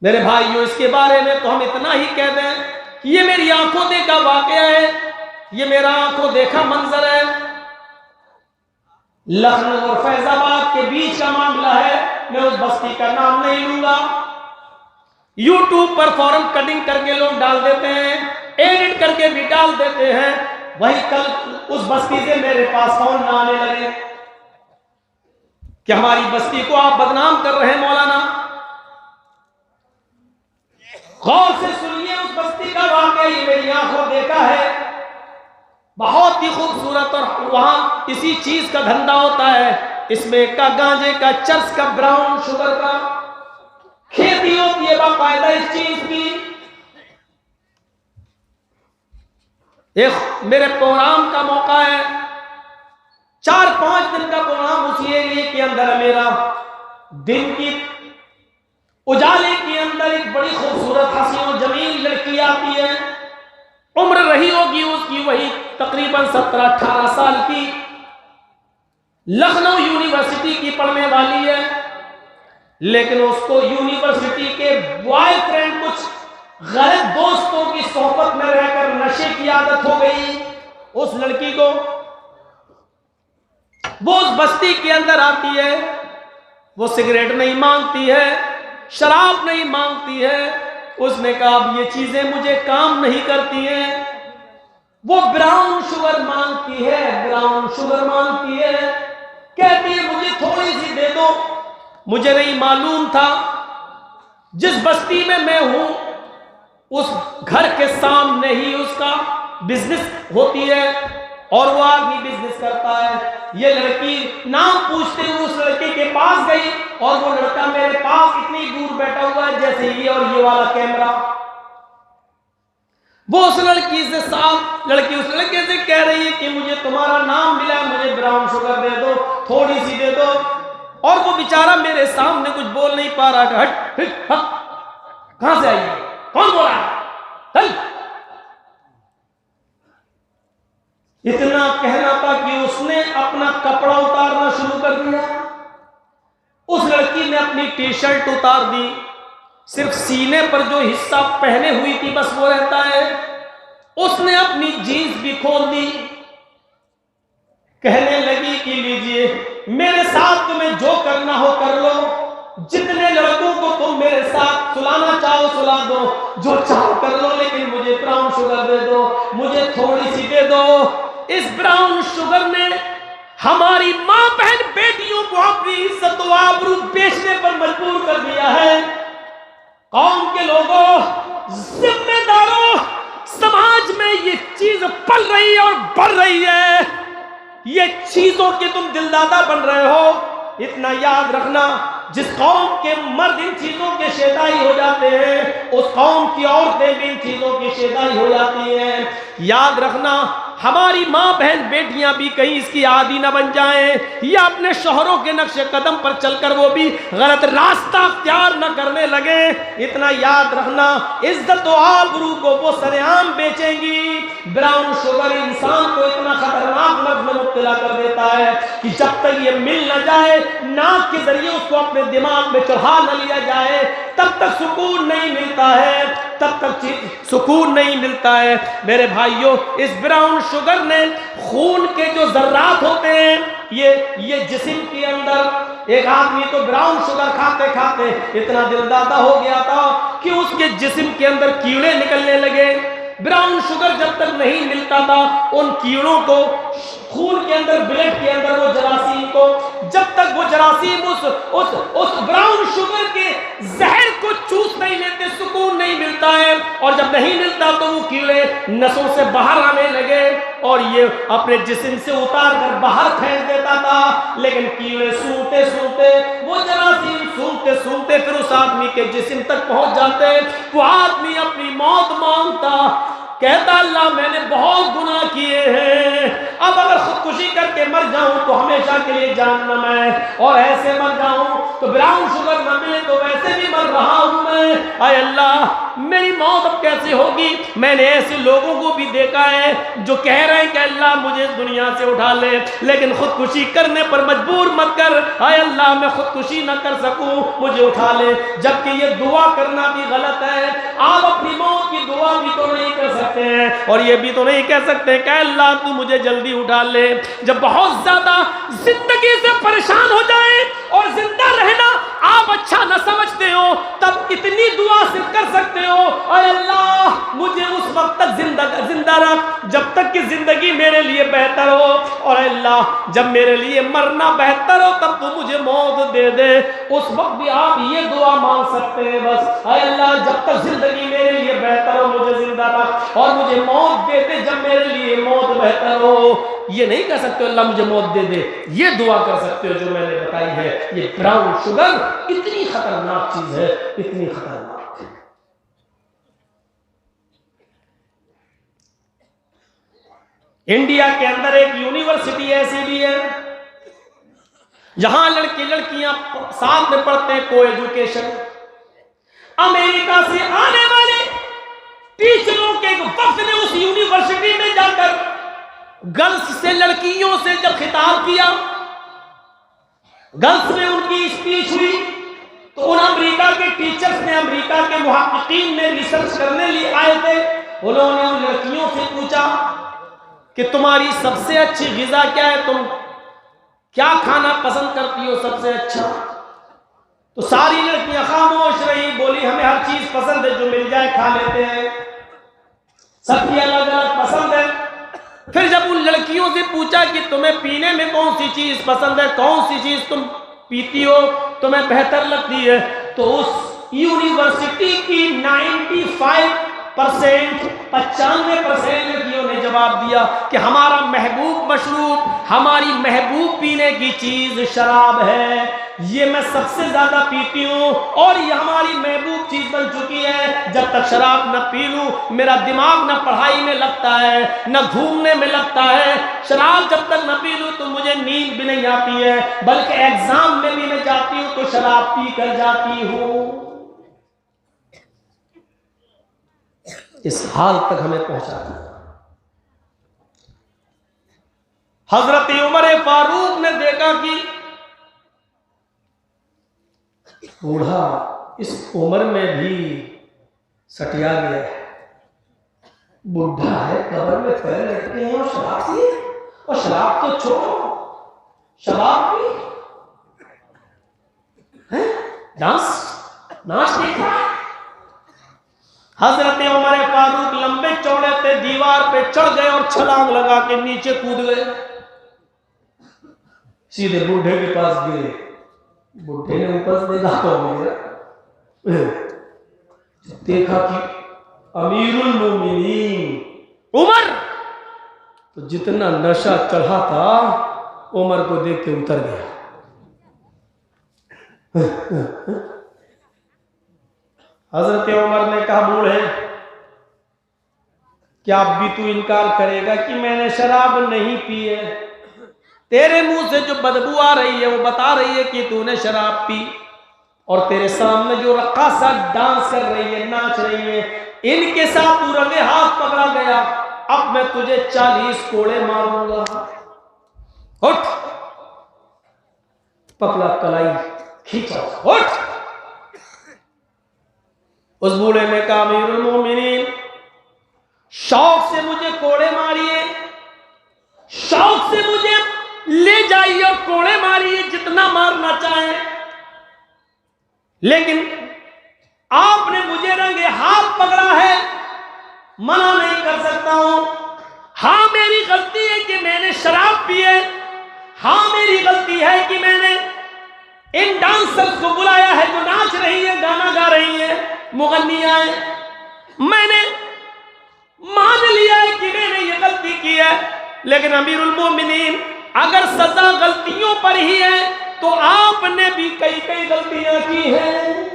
मेरे भाइयों, इसके बारे में तो हम इतना ही कह दें कि ये मेरी आंखों देखा वाकया है, ये मेरा आंखों देखा मंजर है। लखनऊ और फैजाबाद के बीच का मामला है। मैं उस बस्ती का नाम नहीं लूंगा। यूट्यूब पर फॉरम कटिंग करके लोग डाल देते हैं, एडिट करके भी डाल देते हैं। वही कल उस बस्ती से मेरे पास फोन ना आने लगे कि हमारी बस्ती को आप बदनाम कर रहे हैं। मौलाना, गौर से सुनिए, उस बस्ती का वाकया ये मेरी आंखों देखा है। बहुत ही खूबसूरत, और वहां इसी चीज का धंधा होता है। इसमें का गांजे का, चर्च का, ब्राउन शुगर का खेती होती है बाकायदा इस चीज की। एक मेरे प्रोग्राम का मौका है, 4-5 दिन का प्रोग्राम उसी एरिए के अंदर है मेरा। दिन की उजाले के अंदर एक बड़ी खूबसूरत हसीन और जमील लड़की आती है। उम्र रही होगी उसकी वही तकरीबन 17-18 साल की। लखनऊ यूनिवर्सिटी की पढ़ने वाली है, लेकिन उसको यूनिवर्सिटी के बॉयफ्रेंड, कुछ गलत दोस्तों की सोहबत में रहकर नशे की आदत हो गई उस लड़की को। वो उस बस्ती के अंदर आती है, वो सिगरेट नहीं मांगती है, शराब नहीं मांगती है। उसने कहा अब ये चीजें मुझे काम नहीं करती हैं। वो ब्राउन शुगर मांगती है, ब्राउन शुगर मांगती है। कहती है मुझे थोड़ी सी दे दो। मुझे नहीं मालूम था जिस बस्ती में मैं हूं उस घर के सामने ही उसका बिजनेस होती है और वो आदमी बिजनेस करता है। ये लड़की नाम पूछते हुए उस लड़के के पास गई और वो लड़का मेरे पास इतनी दूर बैठा हुआ है जैसे ये और ये वाला कैमरा। वो उस लड़की से साफ, लड़की उस लड़के से कह रही है कि मुझे तुम्हारा नाम मिला, मुझे ब्राउन शुगर दे दो, थोड़ी सी दे दो। और वो बेचारा मेरे सामने कुछ बोल नहीं पा रहा। हट हट हट, कहां से आई, कौन बोला, चल। इतना कहना था कि उसने अपना कपड़ा उतारना शुरू कर दिया। उस लड़की ने अपनी टी शर्ट उतार दी, सिर्फ सीने पर जो हिस्सा पहने हुई थी बस वो रहता है। उसने अपनी जीन्स भी खोल दी। कहने लगी कि लीजिए मेरे साथ तुम्हें जो करना हो कर लो, जितने लड़कों को तुम मेरे साथ सुलाना चाहो सुला दो, जो चाहो कर लो, लेकिन मुझे ब्राउन शुगर दे दो, मुझे थोड़ी सी दे दो। इस ब्राउन शुगर ने हमारी मां बहन बेटियों को अपनी इज्जत व आबरू बेचने पर मजबूर कर दिया है। कौम के लोगों, जिम्मेदारों, समाज में ये चीज पल रही है और बढ़ रही है। ये चीजों के तुम दिलदादा बन रहे हो। इतना याद रखना, जिस कौम के मर्द इन चीजों के शेदाई हो जाते हैं उस कौम की औरतें भी इन चीजों की शेदाई हो जाती हैं। याद रखना, हमारी माँ बहन बेटियां भी कहीं इसकी आदी न बन जाएं या अपने शौहरों के नक्शे कदम पर चलकर वो भी गलत रास्ता अख्तियार न करने लगे। इतना याद रखना, इज्जत और आबरू को वो सरेआम बेचेंगी। ब्राउन शुगर इंसान को इतना खतरनाक लफ्ज में मुब्तला कर देता है कि जब तक ये मिल न जाए, नाक के जरिए उसको अपने दिमाग में चढ़ा न लिया जाए, तब तक सुकून नहीं मिलता है, तब तक सुकून नहीं मिलता है। मेरे भाइयों, इस ब्राउन शुगर ने खून के जो जर्रात होते हैं ये जिस्म के अंदर, एक आदमी तो ब्राउन शुगर खाते खाते इतना दिलदादा हो गया था कि उसके जिस्म के अंदर कीड़े निकलने लगे। ब्राउन शुगर जब तक नहीं मिलता था उन कीड़ों को खून के अंदर, ब्लड के अंदर, वो जरासीम को, जब तक वो जरासीम उस ब्राउन शुगर के जहर को चूस नहीं लेते, सुकून नहीं मिलता है। और जब नहीं मिलता तो वो कीड़े नसों से बाहर आने लगे और ये अपने जिस्म से उतार कर बाहर फेंक देता था। लेकिन कीड़े सूंघते सूंघते, वो जरासीम सूंघते सूंघते फिर उस आदमी के जिस्म तक पहुंच जाते। वो आदमी अपनी मौत मांगता, कहता अल्लाह मैंने बहुत गुनाह किए हैं, अब अगर खुदकुशी करके मर जाऊं तो हमेशा के लिए जहन्नम है, और ऐसे मर जाऊं तो ब्राउन शुगर न मिले तो वैसे भी मर रहा हूं मैं। आय अल्लाह, मेरी मौत अब कैसे होगी। मैंने ऐसे लोगों को भी देखा है जो कह रहे हैं कि अल्लाह मुझे इस दुनिया से उठा ले, लेकिन खुदकुशी करने पर मजबूर मत कर, हाय अल्लाह मैं खुदकुशी न कर सकूं, मुझे उठा ले। जबकि ये दुआ करना भी गलत है। आप अपनी मौत की दुआ भी तो नहीं कर सकते हैं और ये भी तो नहीं कह सकते कि अल्लाह तू मुझे जल्दी उठा ले। जब बहुत ज्यादा जिंदगी से परेशान हो जाए और जिंदा रहना आप अच्छा न समझते हो, तब इतनी दुआ सिर्फ कर सकते हो, अरे अल्लाह मुझे उस वक्त तक जिंदा रख जब तक कि जिंदगी मेरे लिए बेहतर हो, और अल्लाह जब मेरे लिए मरना बेहतर हो तब तो मुझे मौत दे दे। उस वक्त भी आप ये दुआ मांग सकते हैं बस, अरे अल्लाह जब तक जिंदगी मेरे लिए बेहतर हो मुझे जिंदा रख और मुझे मौत दे दे जब मेरे लिए मौत बेहतर हो। ये नहीं कह सकते अल्लाह मुझे मौत दे दे, ये दुआ कर सकते हो जो मैंने बताई है। ये ब्राउन शुगर इतनी खतरनाक चीज है, इतनी खतरनाक है। इंडिया के अंदर एक यूनिवर्सिटी ऐसी भी है जहां लड़के लड़कियां साथ में पढ़ते हैं, को एजुकेशन। अमेरिका से आने वाले टीचरों के एक वक्त ने उस यूनिवर्सिटी में जाकर गर्ल्स से, लड़कियों से जब खिताब किया, गर्ल्स में उनकी स्पीच हुई, तो उन अमेरिका के टीचर्स ने, अमेरिका के मुहक्किकीन ने रिसर्च करने लिए आए थे, उन्होंने उन लड़कियों से पूछा कि तुम्हारी सबसे अच्छी ग़िज़ा क्या है, तुम क्या खाना पसंद करती हो सबसे अच्छा। तो सारी लड़कियां खामोश रही, बोली हमें हर चीज पसंद है, जो मिल जाए खा लेते हैं, सबकी अलग अलग पसंद है। फिर जब उन लड़कियों से पूछा कि तुम्हें पीने में कौन सी चीज पसंद है, कौन सी चीज तुम पीती हो, तुम्हें बेहतर लगती है, तो उस यूनिवर्सिटी की 95% लड़कियों ने जवाब दिया कि हमारा महबूब मशरूब, हमारी महबूब पीने की चीज शराब है, ये मैं सबसे ज्यादा पीती हूँ और ये हमारी महबूब चीज बन चुकी है। जब तक शराब न पी लूं मेरा दिमाग न पढ़ाई में लगता है न घूमने में लगता है। शराब जब तक न पी लूं तो मुझे नींद भी नहीं आती है, बल्कि एग्जाम में भी मैं जाती हूँ तो शराब पी कर जाती हूँ। इस हाल तक हमें पहुंचा दिया। हजरत उमर फारूक ने देखा कि बूढ़ा इस उम्र में भी सटिया गया है, बुढ़ा है, कब्र में पैर लटके हैं और शराब पिए, और शराब तो छोड़ो, शराब पी है, नाच देखा। हजरत उमर फारूक लंबे चौड़े थे, दीवार पे चढ़ गए और छलांग लगा के नीचे कूद गए, सीधे बूढ़े के पास गिरे। बूढ़े ने ऊपर से देखा कि अमीरुल मोमिनीन उमर, तो जितना नशा चढ़ा था उमर को देख के उतर गया। हजरत उमर ने कहा बूढ़े क्या अब भी तू इनकार करेगा कि मैंने शराब नहीं पी है? तेरे मुंह से जो बदबू आ रही है वो बता रही है कि तूने शराब पी, और तेरे सामने जो रक्कासा डांस कर रही है, नाच रही है, इनके साथ तू रंगे हाथ पकड़ा गया। अब मैं तुझे 40 कोड़े मारूंगा। उठ, पकड़ा कलाई खींचा, उठ। उस बूढ़े ने कहा अमीरुल मोमिनीन शौक से मुझे कोड़े मारिए, शौक से मुझे ले जाइए और कोड़े मारिए जितना मारना चाहे, लेकिन आपने मुझे रंगे हाथ पकड़ा है, मना नहीं कर सकता हूं। हां मेरी गलती है कि मैंने शराब पी है, हां मेरी गलती है कि मैंने इन डांसर्स को बुलाया है जो नाच रही है, गाना गा रही है, मुगन्नियां हैं। मैंने मान लिया है कि मैंने ये गलती की है, लेकिन अमीरुल मोमिनीन अगर सजा गलतियों पर ही है तो आपने भी कई कई गलतियां की हैं।